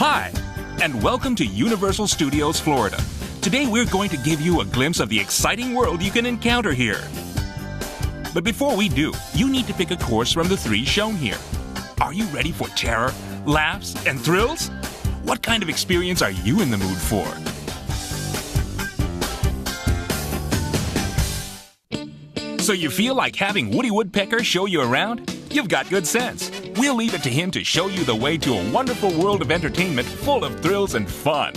Hi, and welcome to Universal Studios Florida. Today we're going to give you a glimpse of the exciting world you can encounter here. But before we do, you need to pick a course from the 3 shown here. Are you ready for terror, laughs, and thrills? What kind of experience are you in the mood for? So you feel like having Woody Woodpecker show you around? You've got good sense. We'll leave it to him to show you the way to a wonderful world of entertainment full of thrills and fun.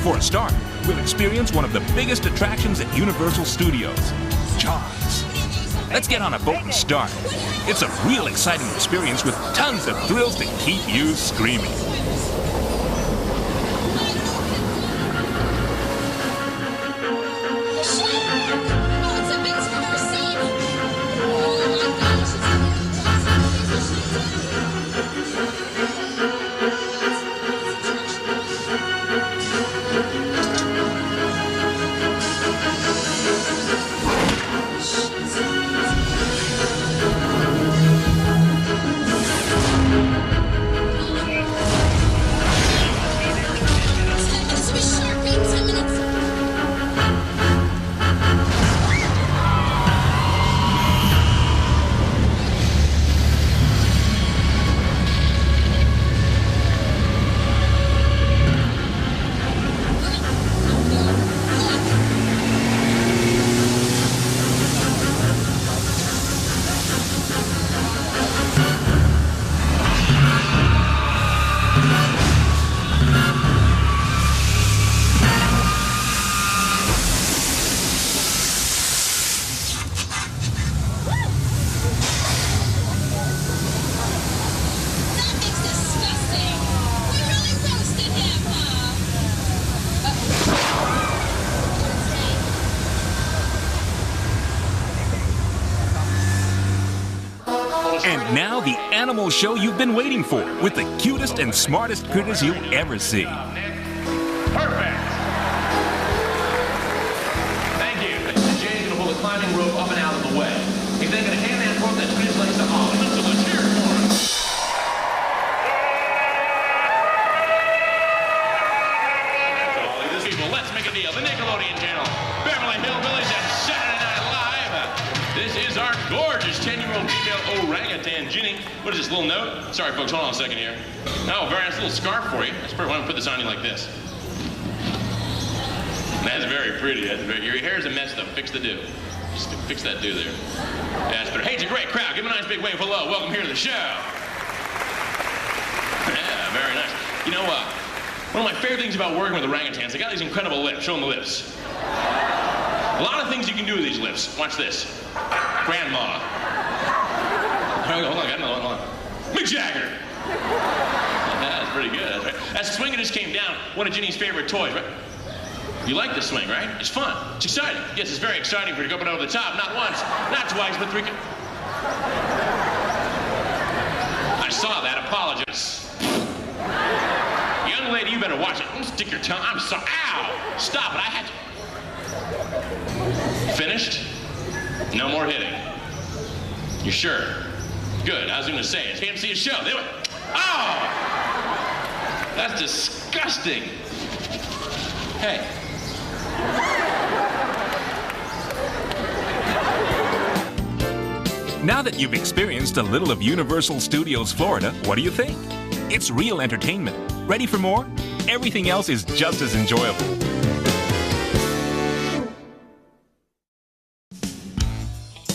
For a start, we'll experience one of the biggest attractions at Universal Studios, Jaws. Let's get on a boat and start. It's a real exciting experience with tons of thrills to keep you screaming. And now the animal show you've been waiting for, with the cutest and smartest critters you'll ever see. Perfect! Thank you. Jay's going to pull the climbing rope up and out of the way. He's then going to hand that rope that translates to all. So let's cheer for him. So, this people, let's make a deal. The Nickelodeon channel, Beverly Hillbillies, and Saturday Night Live. This is our gorgeous 10-year-old female orangutan, Ginny. What is this, little note? Sorry, folks, hold on a second here. Oh, very nice little scarf for you. That's pretty. Why don't I put this on you like this? That's very pretty. Your hair's a mess, though. Fix the do. Just fix that do there. That's better. Hey, it's a great crowd. Give them a nice big wave. Hello. Welcome here to the show. Yeah, very nice. You know, one of my favorite things about working with orangutans, they got these incredible lips. Show them the lips. A lot of things you can do with these lips. Watch this. Grandma. Hold on, got another one. Mick Jagger. That's pretty good. That's right. As the swing just came down, one of Ginny's favorite toys, right? You like the swing, right? It's fun. It's exciting. Yes, it's very exciting for you to go up and over the top. Not once, not twice, but 3. I saw that. Apologize. Young lady, you better watch it. Don't stick your tongue. I'm sorry. Ow! Stop it. I had to. Finished? No more hitting. You sure? Good. I was going to say it. Can't see a show. They went. Oh! That's disgusting. Hey. Now that you've experienced a little of Universal Studios Florida, what do you think? It's real entertainment. Ready for more? Everything else is just as enjoyable.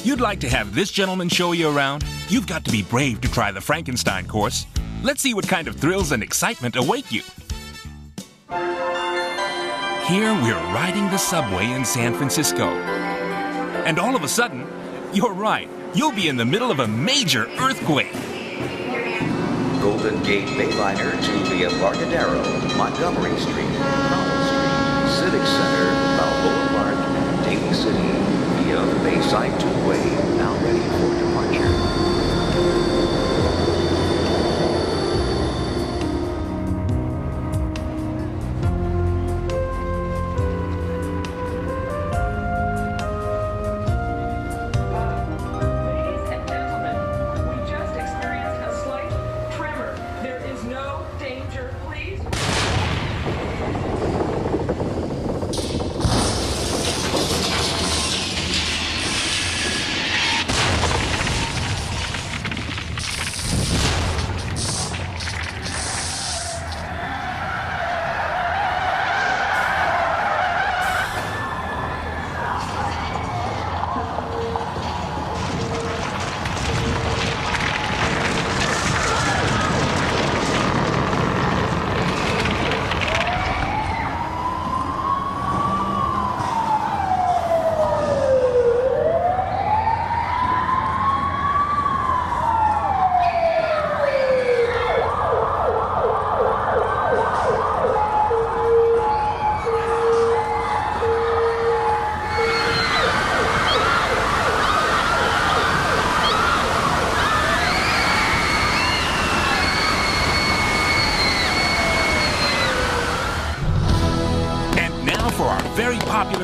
You'd like to have this gentleman show you around? You've got to be brave to try the Frankenstein course. Let's see what kind of thrills and excitement await you. Here we're riding the subway in San Francisco. And all of a sudden, you're right, you'll be in the middle of a major earthquake. Golden Gate Bayliner to the Embarcadero, Montgomery Street, Powell Street, Civic Center, Balboa Park, Daly City, via the Bayside Two-Way, now ready for departure. danger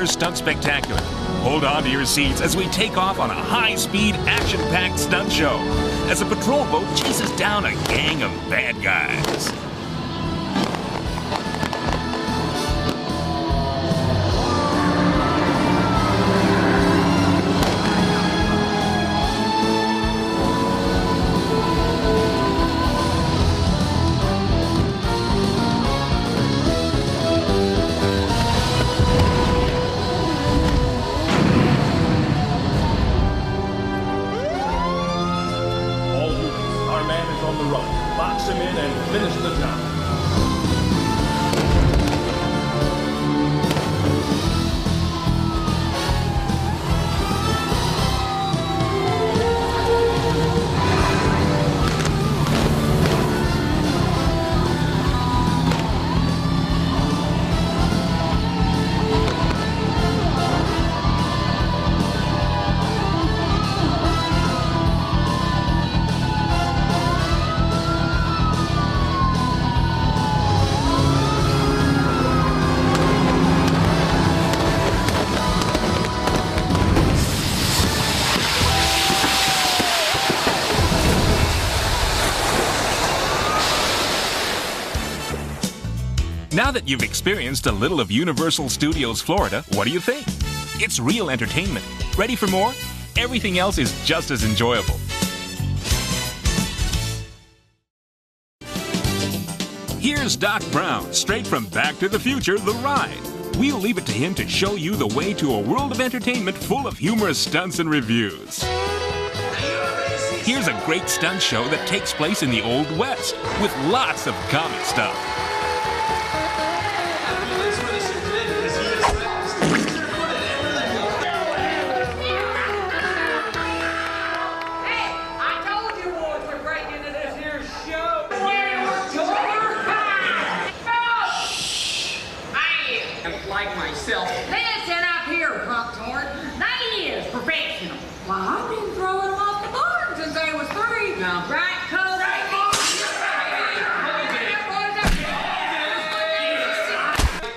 another stunt spectacular. Hold on to your seats as we take off on a high-speed, action-packed stunt show as a patrol boat chases down a gang of bad guys. Box him in and finish the job. Now that you've experienced a little of Universal Studios Florida, what do you think? It's real entertainment. Ready for more? Everything else is just as enjoyable. Here's Doc Brown, straight from Back to the Future, The Ride. We'll leave it to him to show you the way to a world of entertainment full of humorous stunts and reviews. Here's a great stunt show that takes place in the Old West, with lots of comic stuff. Like myself. Listen up here, Pop-Tart. That is professional. Well, I've been throwing them off the barn since I was 3. No. Right, Cody? Right,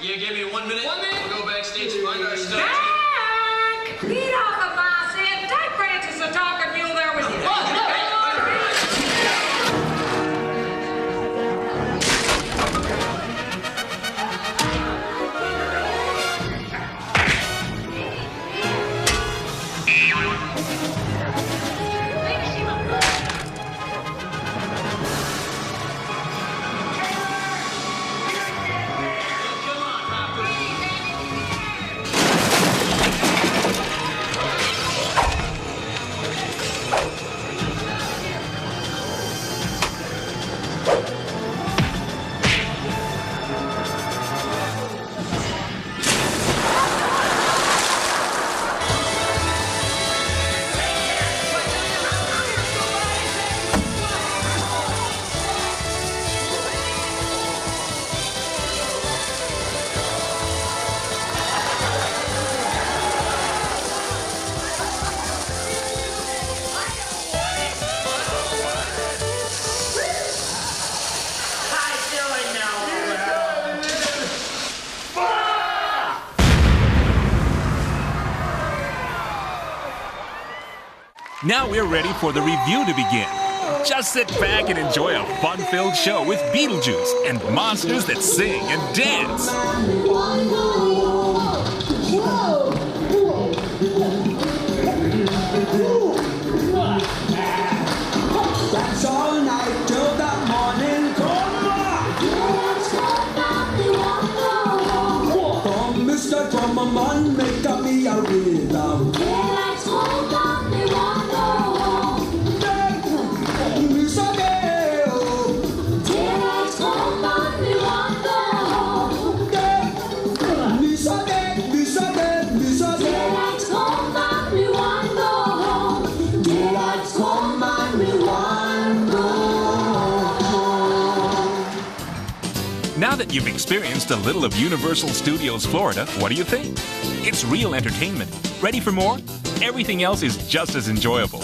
You give me 1 minute. 1 minute. We'll go backstage and find our stuff. Back! Get off of my set. Take Francis a talking mule there with you. Now we're ready for the review to begin. Just sit back and enjoy a fun-filled show with Beetlejuice and monsters that sing and dance. That's all night till that morning come. From Mr. Drummerman, make up me a rhythm. Now that you've experienced a little of Universal Studios Florida, what do you think? It's real entertainment. Ready for more? Everything else is just as enjoyable.